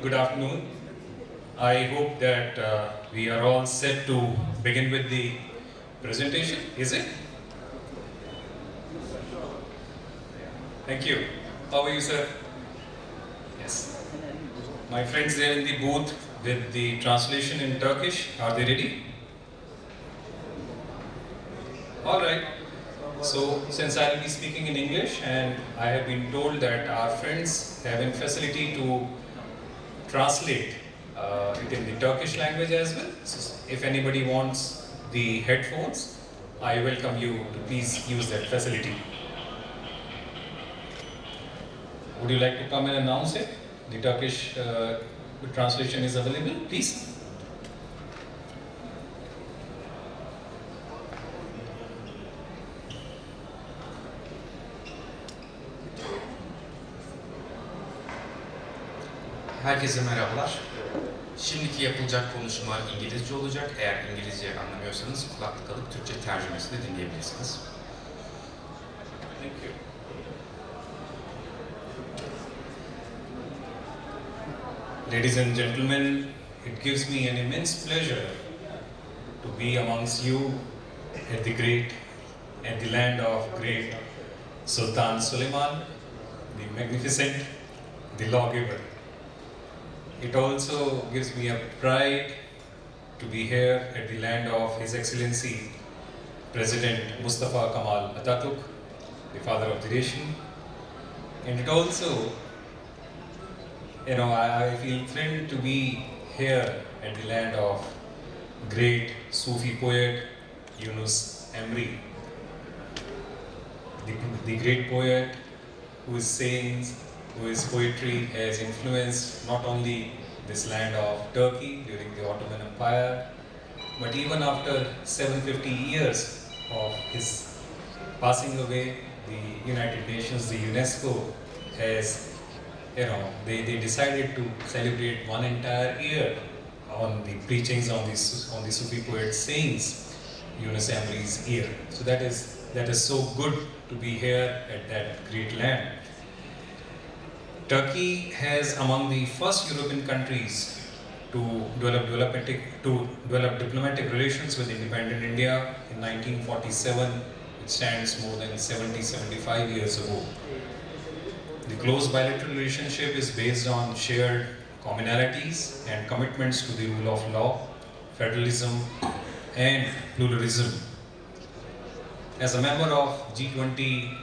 Good afternoon. I hope that we are all set to begin with the presentation. Is it? Thank you. How are you, sir? Yes. My friends there in the booth with the translation in Turkish, are they ready? All right. So, since I'll be speaking in English and I have been told that our friends have a facility to translate it in the Turkish language as well. So if anybody wants the headphones, I welcome you to please use that facility. Would you like to come and announce it? The Turkish translation is available, please. Herkese merhabalar. Şimdiki yapılacak konuşma İngilizce olacak. Eğer İngilizce anlamıyorsanız kulaklık alıp Türkçe tercümesini dinleyebilirsiniz. Thank you. Ladies and gentlemen, it gives me an immense pleasure to be amongst you at the land of great Sultan Suleiman, the magnificent, the lawgiver. It also gives me a pride to be here at the land of His Excellency President Mustafa Kemal Atatürk, the father of the nation. And it also, I feel thrilled to be here at the land of great Sufi poet Yunus Emre, the great poet whose sayings, whose poetry has influenced not only this land of Turkey during the Ottoman Empire, but even after 750 years of his passing away, the United Nations, the UNESCO has, they decided to celebrate one entire year on the preachings on the Sufi poet's sayings, Yunus Emre's year. So that is so good to be here at that great land. Turkey has among the first European countries to develop diplomatic relations with independent India in 1947, which stands more than 70-75 years ago. The close bilateral relationship is based on shared commonalities and commitments to the rule of law, federalism, and pluralism. As a member of G20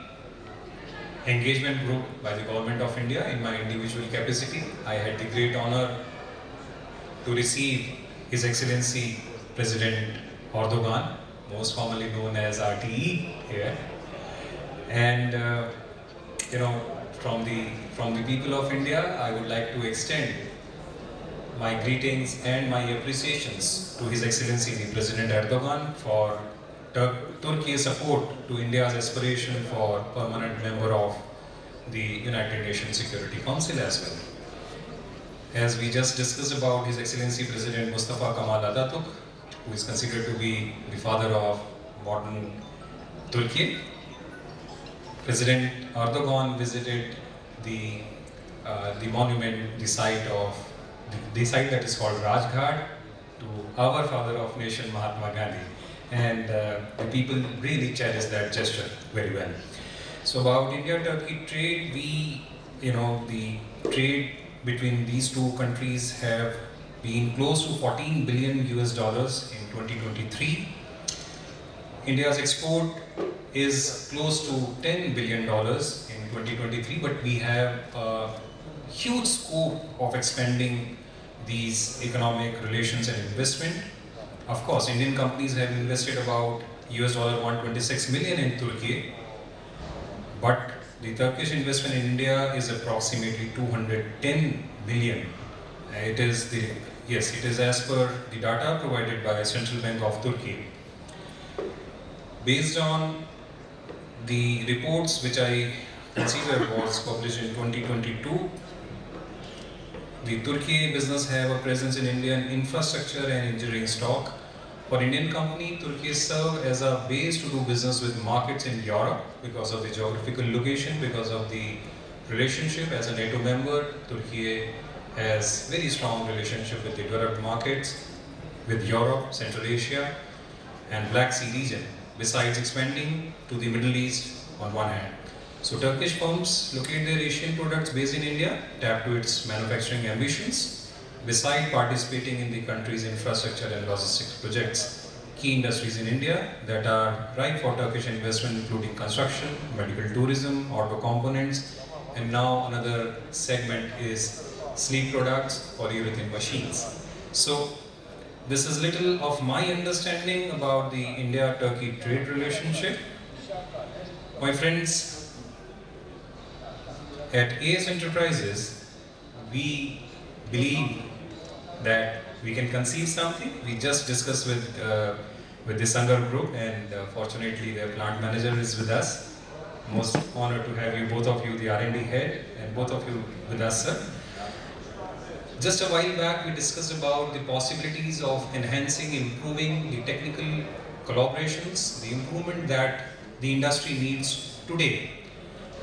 engagement group by the Government of India in my individual capacity, I had the great honor to receive His Excellency President Erdogan, most commonly known as RTE here. And from the people of India, I would like to extend my greetings and my appreciations to His Excellency the President Erdogan for Turkey's support to India's aspiration for permanent member of the United Nations Security Council as well. As we just discussed about His Excellency President Mustafa Kemal Atatürk, who is considered to be the father of modern Turkey, President Erdogan visited the monument, the site that is called Rajghat, to our father of nation Mahatma Gandhi. And the people really cherish that gesture very well. So about India-Turkey trade, the trade between these two countries have been close to $14 billion in 2023. India's export is close to $10 billion in 2023, but we have a huge scope of expanding these economic relations and investment. Of course, Indian companies have invested about $126 million in Turkey, but the Turkish investment in India is approximately 210 million. It is as per the data provided by Central Bank of Turkey. Based on the reports which I consider was published in 2022, the Turkey business have a presence in Indian infrastructure and engineering stock. For Indian company, Turkey serve as a base to do business with markets in Europe because of the geographical location, because of the relationship as a NATO member. Turkey has very strong relationship with the developed markets, with Europe, Central Asia, and Black Sea region, besides expanding to the Middle East on one hand. So Turkish firms locate their Asian products based in India, tap to its manufacturing ambitions, beside participating in the country's infrastructure and logistics projects. Key industries in India that are ripe for Turkish investment including construction, medical tourism, auto components, and now another segment is sleep products, polyurethane machines. So this is little of my understanding about the India-Turkey trade relationship. My friends, at AS Enterprises, we believe that we can conceive something. We just discussed with the Sangar group, and fortunately their plant manager is with us. Most honored to have you, both of you, the R&D head, and both of you with us, sir. Just a while back, we discussed about the possibilities of enhancing, improving the technical collaborations, the improvement that the industry needs today.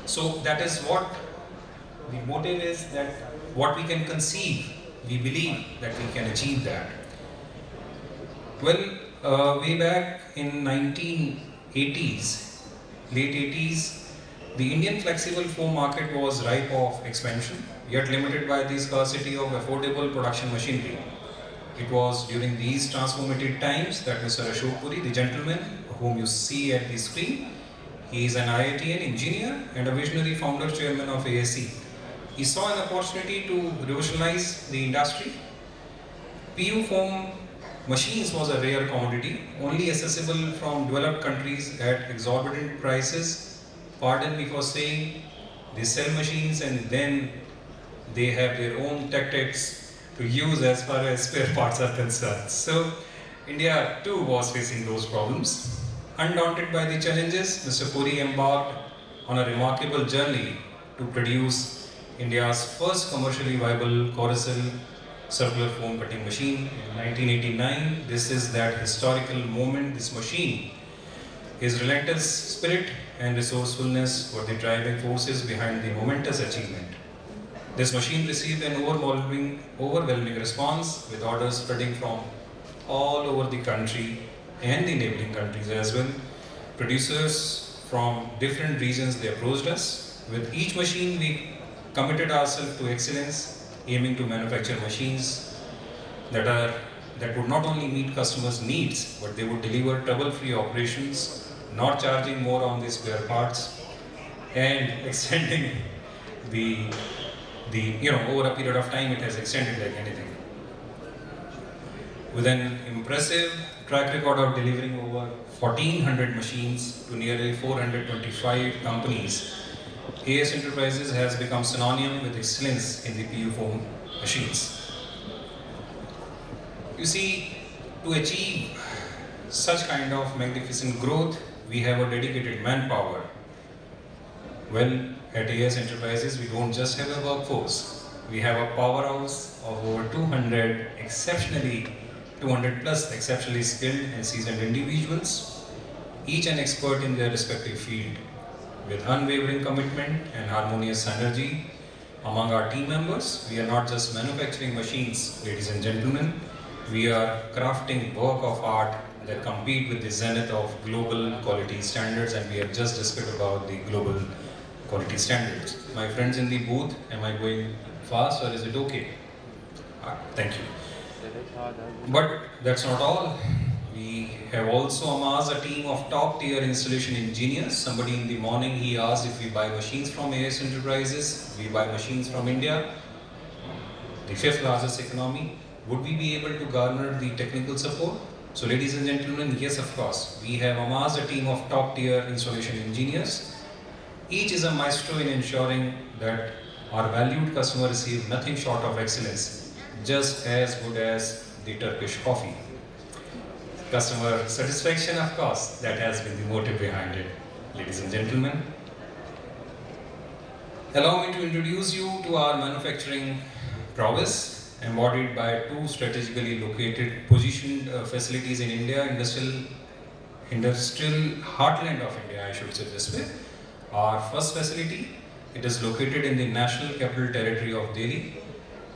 So that is what the motive is, that what we can conceive, we believe that we can achieve that. Well, way back in 1980s, late 80s, the Indian flexible foam market was ripe of expansion, yet limited by the scarcity of affordable production machinery. It was during these transformative times that Mr. Ashok Puri, the gentleman whom you see at the screen, he is an IITian engineer and a visionary founder chairman of ASE. He saw an opportunity to revolutionize the industry. PU foam machines was a rare commodity, only accessible from developed countries at exorbitant prices. Pardon me for saying, they sell machines and then they have their own tactics to use as far as spare parts are concerned. So India too was facing those problems. Undaunted by the challenges, Mr. Puri embarked on a remarkable journey to produce India's first commercially viable Coruscant circular foam cutting machine in 1989. This is that historical moment. This machine, his relentless spirit and resourcefulness were the driving forces behind the momentous achievement. This machine received an overwhelming response, with orders spreading from all over the country and the neighboring countries as well. Producers from different regions, they approached us. With each machine, we committed ourselves to excellence, aiming to manufacture machines that would not only meet customers' needs, but they would deliver trouble-free operations, not charging more on the spare parts, and extending the over a period of time it has extended like anything. With an impressive track record of delivering over 1400 machines to nearly 425 companies, AS Enterprises has become synonym with excellence in the PU foam machines. You see, to achieve such kind of magnificent growth, we have a dedicated manpower. Well, at AS Enterprises, we don't just have a workforce. We have a powerhouse of over 200 plus exceptionally skilled and seasoned individuals, each an expert in their respective field. With unwavering commitment and harmonious synergy among our team members, we are not just manufacturing machines, ladies and gentlemen, we are crafting work of art that compete with the zenith of global quality standards, and we have just discussed about the global quality standards. My friends in the booth, am I going fast or is it okay? Thank you. But that's not all. We have also amassed a team of top tier installation engineers. Somebody in the morning, he asked if we buy machines from AS Enterprises, we buy machines from India, the fifth largest economy. Would we be able to garner the technical support? So ladies and gentlemen, yes, of course. We have amassed a team of top tier installation engineers. Each is a maestro in ensuring that our valued customer receive nothing short of excellence, just as good as the Turkish coffee. Customer satisfaction, of course, that has been the motive behind it. Ladies and gentlemen, allow me to introduce you to our manufacturing prowess, embodied by two strategically positioned facilities in India, industrial heartland of India, I should say this way. Our first facility, it is located in the National Capital Territory of Delhi.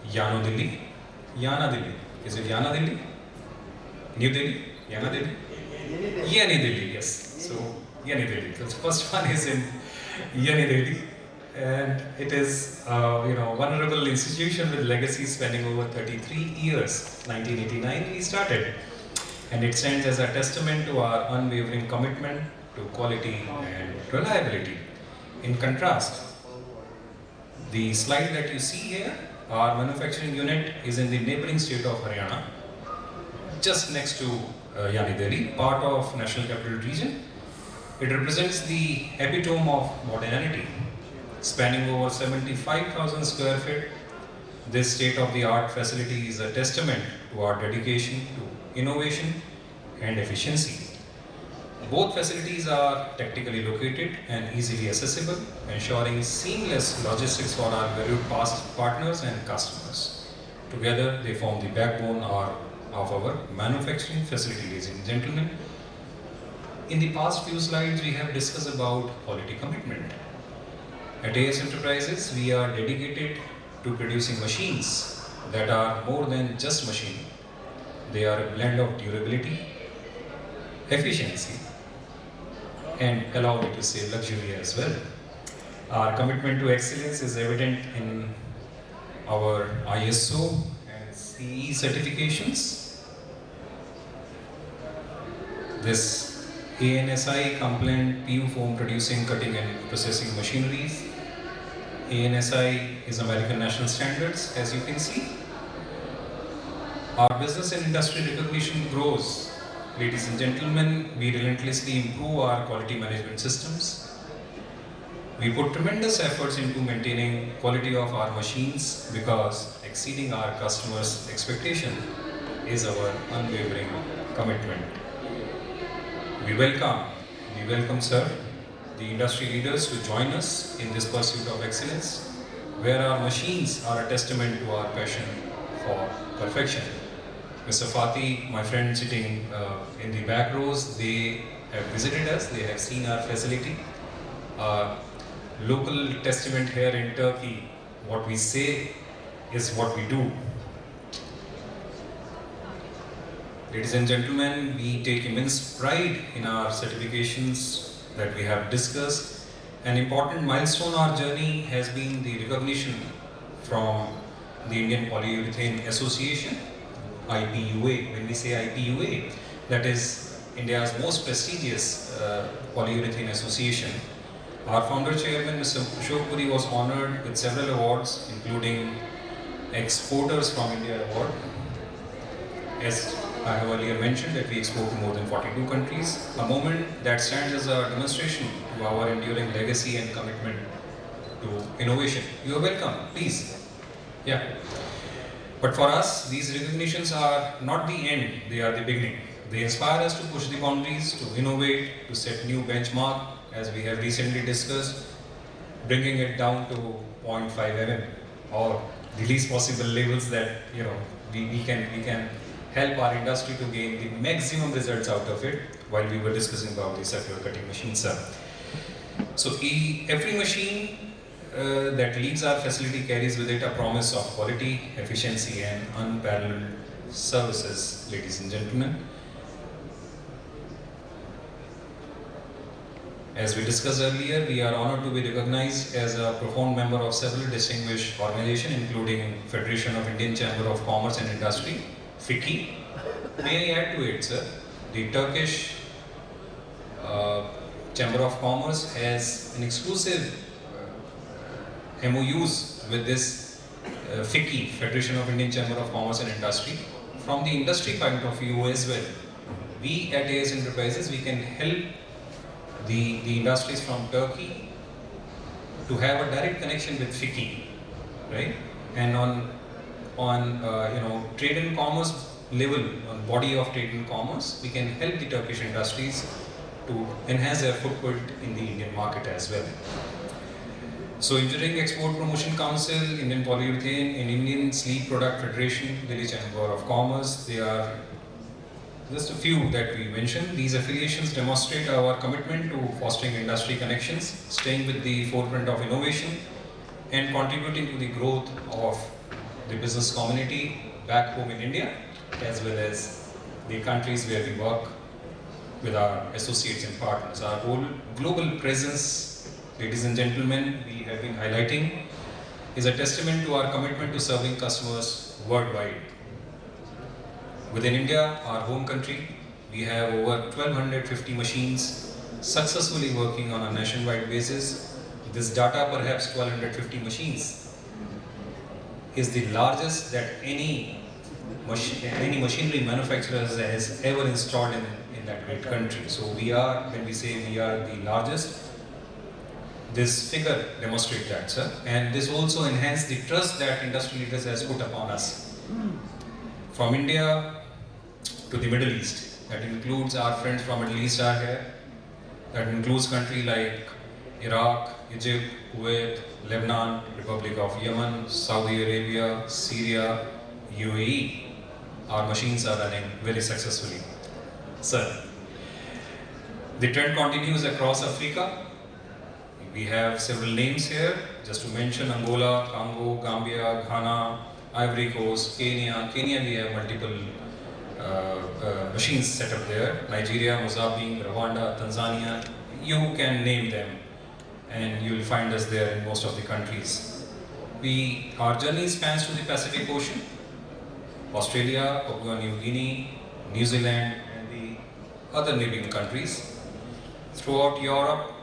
Yano Delhi, Yana Delhi. Is it Yana Delhi? New Delhi? Yana Delhi? Yani Delhi, yes. So, Yani Delhi. So, the first one is in Yani Delhi. And it is, vulnerable institution with legacy spanning over 33 years. 1989 we started. And it stands as a testament to our unwavering commitment to quality and reliability. In contrast, the slide that you see here, our manufacturing unit is in the neighboring state of Haryana, just next to Yani Delhi, part of National Capital Region. It represents the epitome of modernity, spanning over 75,000 square feet. This state-of-the-art facility is a testament to our dedication to innovation and efficiency. Both facilities are tactically located and easily accessible, ensuring seamless logistics for our valued past partners and customers. Together, they form the backbone of our manufacturing facility, ladies and gentlemen. In the past few slides, we have discussed about quality commitment. At AS Enterprises, we are dedicated to producing machines that are more than just machine. They are a blend of durability, efficiency, and allow me to say luxury as well. Our commitment to excellence is evident in our ISO and CE certifications. This ANSI compliant PU foam producing, cutting and processing machineries. ANSI is American National Standards, as you can see. Our business and industry recognition grows. Ladies and gentlemen, we relentlessly improve our quality management systems. We put tremendous efforts into maintaining quality of our machines because exceeding our customers' expectation is our unwavering commitment. We welcome, sir, the industry leaders to join us in this pursuit of excellence, where our machines are a testament to our passion for perfection. Mr. Fatih, my friend sitting in the back rows, they have visited us, they have seen our facility. Local testament here in Turkey, what we say is what we do. Ladies and gentlemen, we take immense pride in our certifications that we have discussed. An important milestone in our journey has been the recognition from the Indian Polyurethane Association, IPUA. When we say IPUA, that is India's most prestigious polyurethane association. Our founder chairman, Mr. Ashok Puri, was honored with several awards, including Exporters from India Award. As I have earlier mentioned, that we export to more than 42 countries, a moment that stands as a demonstration to our enduring legacy and commitment to innovation. You are welcome, please. Yeah. But for us, these recognitions are not the end, they are the beginning. They inspire us to push the boundaries, to innovate, to set new benchmark, as we have recently discussed, bringing it down to 0.5 mm or the least possible levels that we can help our industry to gain the maximum results out of it, while we were discussing about the circular cutting machine, sir. So every machine that leaves our facility carries with it a promise of quality, efficiency and unparalleled services, ladies and gentlemen. As we discussed earlier, we are honored to be recognized as a profound member of several distinguished organizations, including Federation of Indian Chamber of Commerce and Industry, FICCI. May I add to it, sir? The Turkish Chamber of Commerce has an exclusive MOUs with this FICCI, Federation of Indian Chamber of Commerce and Industry. From the industry point of view as well, we at AS Enterprises, we can help the industries from Turkey to have a direct connection with FICCI, right? And on trade and commerce level, on body of trade and commerce, we can help the Turkish industries to enhance their footprint in the Indian market as well. So Engineering Export Promotion Council, Indian Polyurethane, and Indian Sleep Product Federation, Delhi Chamber of Commerce, they are just a few that we mentioned. These affiliations demonstrate our commitment to fostering industry connections, staying with the forefront of innovation, and contributing to the growth of the business community back home in India, as well as the countries where we work with our associates and partners. Our whole global presence, ladies and gentlemen, we have been highlighting, is a testament to our commitment to serving customers worldwide. Within India, our home country, we have over 1250 machines successfully working on a nationwide basis. This data, perhaps 1250 machines, is the largest that any machinery manufacturer has ever installed in that great country. So we are, when we say we are the largest, this figure demonstrates that, sir. And this also enhances the trust that industry leaders has put upon us. From India to the Middle East, that includes our friends from Middle East are here. That includes countries like Iraq, Egypt, Kuwait, Lebanon, Republic of Yemen, Saudi Arabia, Syria, UAE. Our machines are running very successfully. Sir, the trend continues across Africa. We have several names here, just to mention Angola, Congo, Gambia, Ghana, Ivory Coast, Kenya. Kenya, we have multiple machines set up there. Nigeria, Mozambique, Rwanda, Tanzania. You can name them, and you will find us there in most of the countries. Our journey spans to the Pacific Ocean, Australia, Papua New Guinea, New Zealand, and the other neighboring countries. Throughout Europe,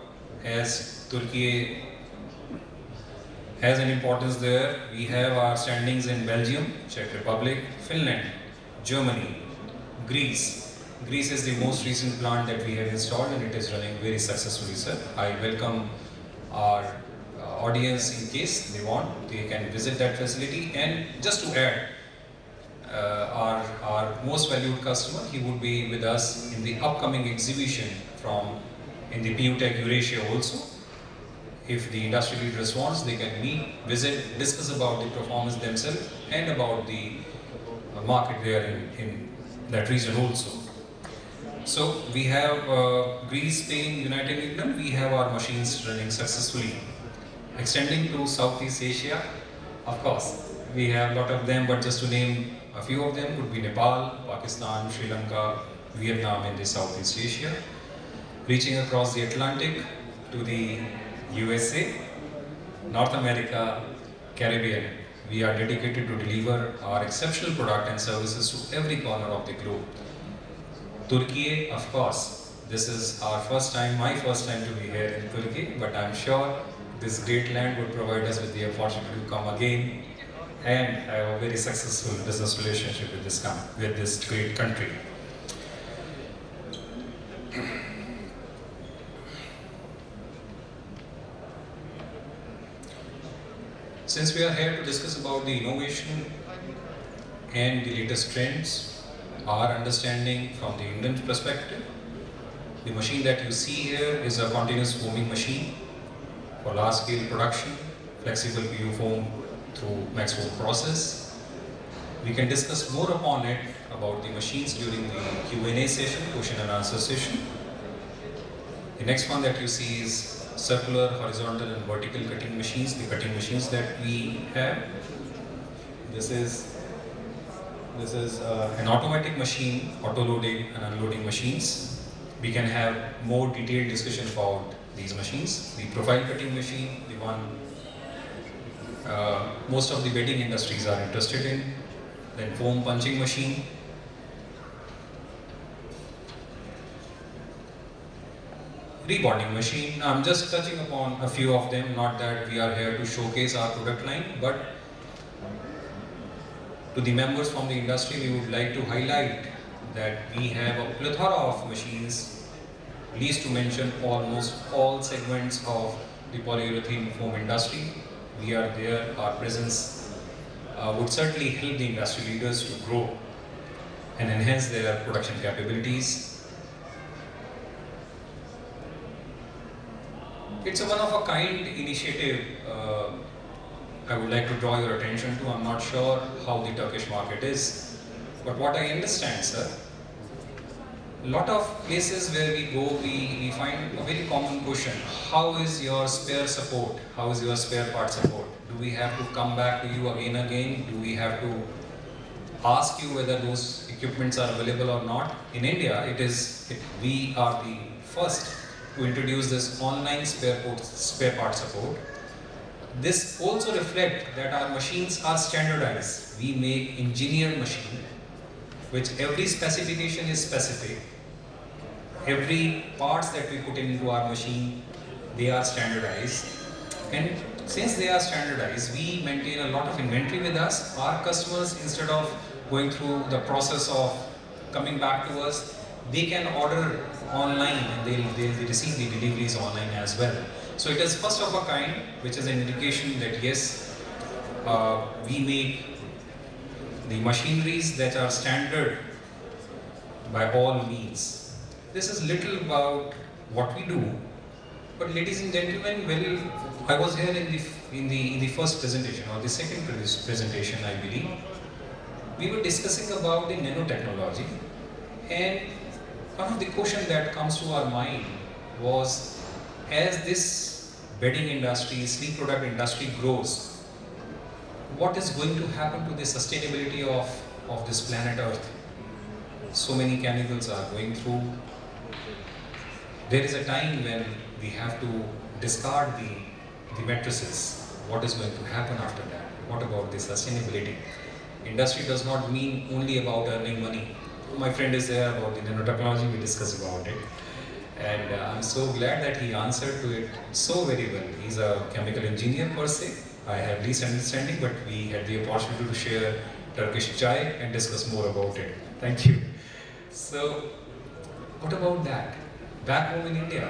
as Turkey has an importance there, we have our standings in Belgium, Czech Republic, Finland, Germany, Greece. Greece is the most recent plant that we have installed, and it is running very successfully, sir. I welcome our audience, in case they want, they can visit that facility. And just to add, our most valued customer, he would be with us in the upcoming exhibition in the PUTEC Eurasia also. If the industry leaders wants, they can meet, visit, discuss about the performance themselves and about the market there in that region also. So we have Greece, Spain, United Kingdom, we have our machines running successfully. Extending to Southeast Asia, of course, we have a lot of them, but just to name a few of them could be Nepal, Pakistan, Sri Lanka, Vietnam in the Southeast Asia. Reaching across the Atlantic to the USA, North America, Caribbean, we are dedicated to deliver our exceptional product and services to every corner of the globe. Turkey, of course, this is our first time, my first time to be here in Turkey, but I'm sure this great land would provide us with the opportunity to come again and have a very successful business relationship with this great country. Since we are here to discuss about the innovation and the latest trends, our understanding from the Indian perspective, the machine that you see here is a continuous foaming machine for large-scale production, flexible PU foam through max foam process. We can discuss more upon it about the machines during the Q&A session, question and answer session. The next one that you see is circular, horizontal and vertical cutting machines, the cutting machines that we have. This is an automatic machine, auto-loading and unloading machines. We can have more detailed discussion about these machines. The profile cutting machine, the one most of the wedding industries are interested in. Then foam punching machine. Rebonding machine. I'm just touching upon a few of them, not that we are here to showcase our product line, but to the members from the industry, we would like to highlight that we have a plethora of machines, least to mention almost all segments of the polyurethane foam industry. We are there, our presence would certainly help the industry leaders to grow and enhance their production capabilities. It's a one-of-a-kind initiative I would like to draw your attention to. I'm not sure how the Turkish market is, but what I understand, sir, lot of places where we go, we find a very common question: how is your spare support? How is your spare part support? Do we have to come back to you again and again? Do we have to ask you whether those equipments are available or not? In India, we are the first to introduce this online spare part support. This also reflects that our machines are standardized. We make engineered machine, which every specification is specific. Every parts that we put into our machine, they are standardized. And since they are standardized, we maintain a lot of inventory with us. Our customers, instead of going through the process of coming back to us, they can order online and they'll receive the deliveries online as well. So it is first of a kind, which is an indication that yes, we make the machineries that are standard by all means. This is little about what we do, but ladies and gentlemen, well, I was here in the first presentation or the second presentation, I believe. We were discussing about the nanotechnology, and one of the questions that comes to our mind was, as this bedding industry, sleep product industry grows, what is going to happen to the sustainability of this planet Earth? So many chemicals are going through. There is a time when we have to discard the mattresses. What is going to happen after that? What about the sustainability? Industry does not mean only about earning money. My friend is there about the nanotechnology, we discussed about it. And I'm so glad that he answered to it so very well. He's a chemical engineer per se. I have least understanding, but we had the opportunity to share Turkish chai and discuss more about it. Thank you. So, what about that? Back home in India,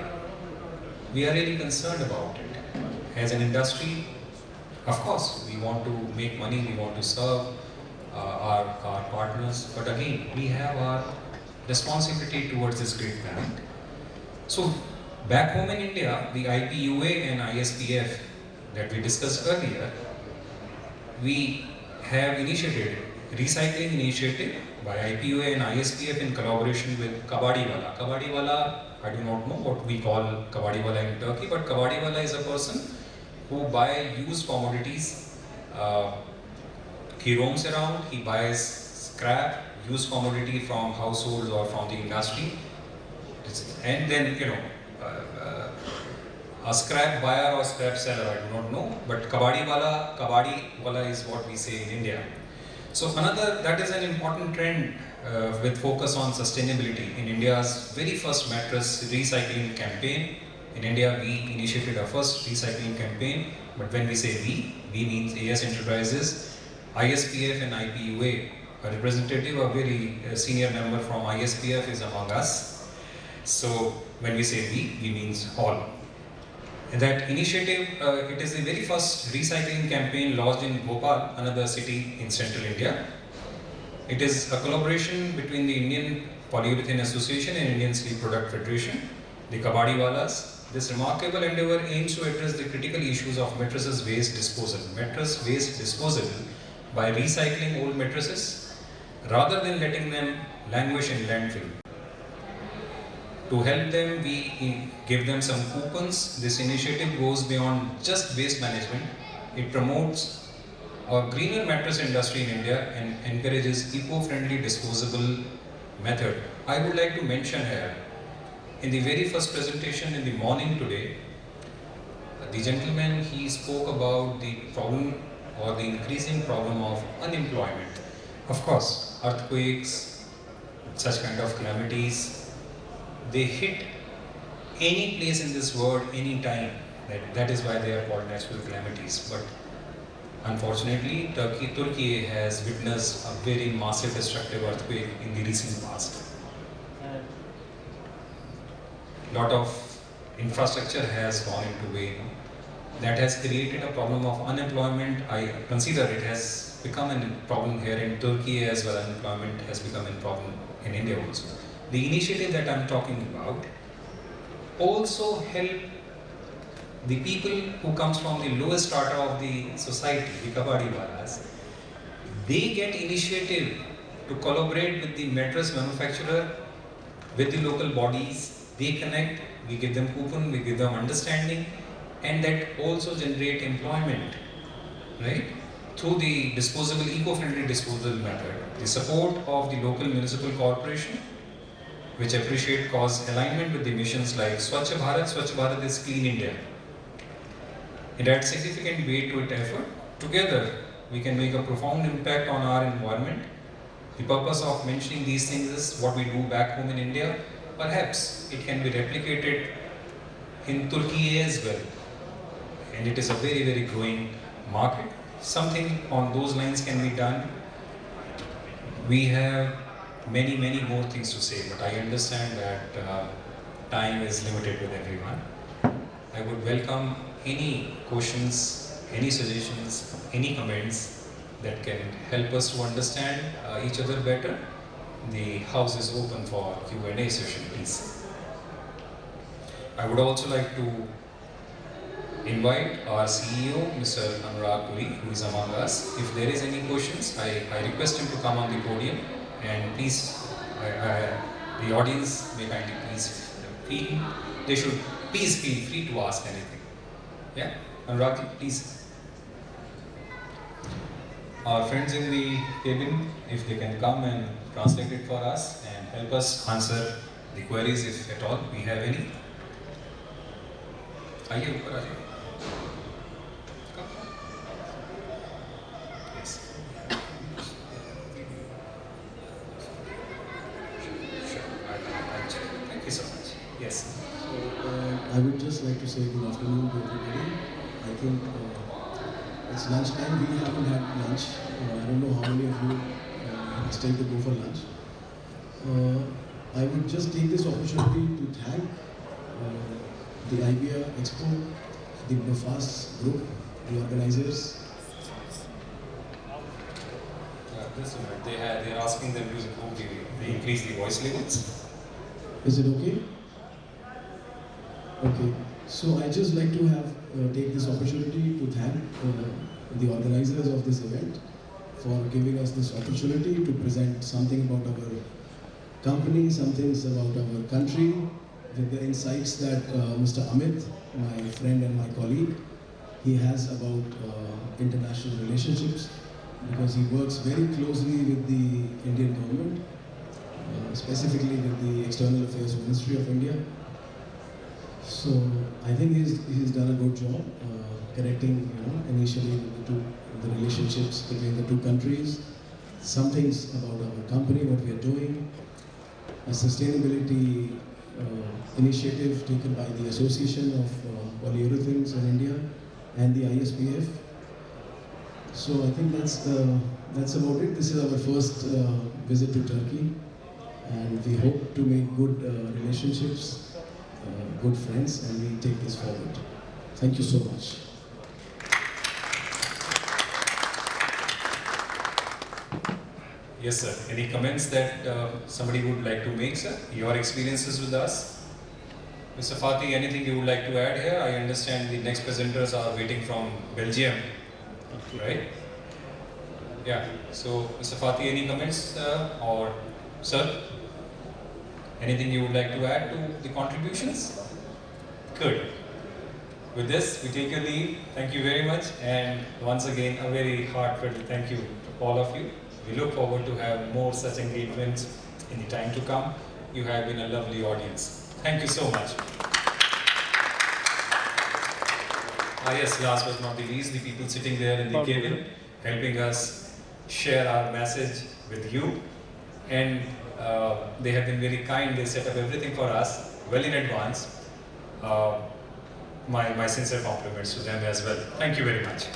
we are really concerned about it. As an industry, of course, we want to make money, we want to serve our partners, but again, we have our responsibility towards this great planet. So, back home in India, the IPUA and ISPF that we discussed earlier, we have initiated recycling initiative by IPUA and ISPF in collaboration with Kabadiwala. Kabadiwala, I do not know what we call Kabadiwala in Turkey, but Kabadiwala is a person who buys used commodities. He roams around, he buys scrap, used commodity from households or from the industry, and then, a scrap buyer or scrap seller, I do not know, but Kabadiwala is what we say in India. So that is an important trend with focus on sustainability. In India's very first mattress recycling campaign, in India we initiated our first recycling campaign, but when we say we means AS Enterprises, ISPF and IPUA. A representative, a very senior member from ISPF is among us. So when we say we means all. And that initiative, it is the very first recycling campaign launched in Bhopal, another city in central India. It is a collaboration between the Indian Polyurethane Association and Indian Sleep Product Federation, the Kabadiwalas. This remarkable endeavor aims to address the critical issues of mattresses waste disposal. Mattress waste disposal by recycling old mattresses rather than letting them languish in landfill. To help them, we give them some coupons. This initiative goes beyond just waste management. It promotes a greener mattress industry in India and encourages eco-friendly disposable method. I would like to mention here, in the very first presentation in the morning today, the gentleman, he spoke about the problem or the increasing problem of unemployment. Of course, earthquakes, such kind of calamities, they hit any place in this world, any time. That is why they are called natural calamities. But unfortunately, Turkey has witnessed a very massive destructive earthquake in the recent past. Lot of infrastructure has gone into way. That has created a problem of unemployment. I consider it has become a problem here in Turkey as well. Unemployment has become a problem in India also. The initiative that I'm talking about also help the people who comes from the lowest strata of the society, the Kabadiwalas. They get initiative to collaborate with the mattress manufacturer with the local bodies, they connect, we give them coupon, we give them understanding, and that also generate employment, right? Through the disposable, eco-friendly disposal method. The support of the local municipal corporation, which appreciate cause alignment with the missions like Swachh Bharat is Clean India. It adds significant weight to its effort. Together, we can make a profound impact on our environment. The purpose of mentioning these things is what we do back home in India. Perhaps it can be replicated in Turkey as well. And it is a very, very growing market. Something on those lines can be done. We have many, many more things to say, but I understand that time is limited with everyone. I would welcome any questions, any suggestions, any comments that can help us to understand each other better. The house is open for Q&A session, please. I would also like to invite our CEO, Mr. Anurag Puri, who is among us. If there is any questions, I request him to come on the podium, and please, the audience may kindly please feel free to ask anything. Yeah, Anurag, please. Our friends in the cabin, if they can come and translate it for us and help us answer the queries if at all we have any. आइए ऊपर आ जाइए. Yes. Sure. I'll check. Thank you so much. Yes. So, I would just like to say good afternoon to everybody. I think it's lunchtime. We haven't had lunch. I don't know how many of you stay to go for lunch. I would just take this opportunity to thank the IBEA Expo, the BFAS group, the organizers. Just a minute. They're asking them to improve they increase the voice levels. Is it okay? Okay. So I just like to have take this opportunity to thank the organizers of this event for giving us this opportunity to present something about our company, some things about our country, with the insights that Mr. Amit, my friend and my colleague, he has about international relationships, because he works very closely with the Indian government, specifically with the External Affairs Ministry of India. So I think he's done a good job connecting, initially the relationships between the two countries, some things about our company, what we are doing, a sustainability initiative taken by the Association of Polyurethanes in India and the ISPF. So I think that's about it. This is our first visit to Turkey, and we hope to make good relationships, good friends, and we take this forward. Thank you so much. Yes, sir. Any comments that somebody would like to make, sir? Your experiences with us? Mr. Fatih, anything you would like to add here? I understand the next presenters are waiting from Belgium, right? Yeah. So, Mr. Fatih, any comments or sir? Anything you would like to add to the contributions? Good. With this, we take your leave. Thank you very much, and once again, a very heartfelt thank you to all of you. We look forward to have more such engagements in the time to come. You have been a lovely audience. Thank you so much. Yes, last but not the least, the people sitting there in the cabin, helping us share our message with you. And they have been very kind. They set up everything for us well in advance. My sincere compliments to them as well. Thank you very much.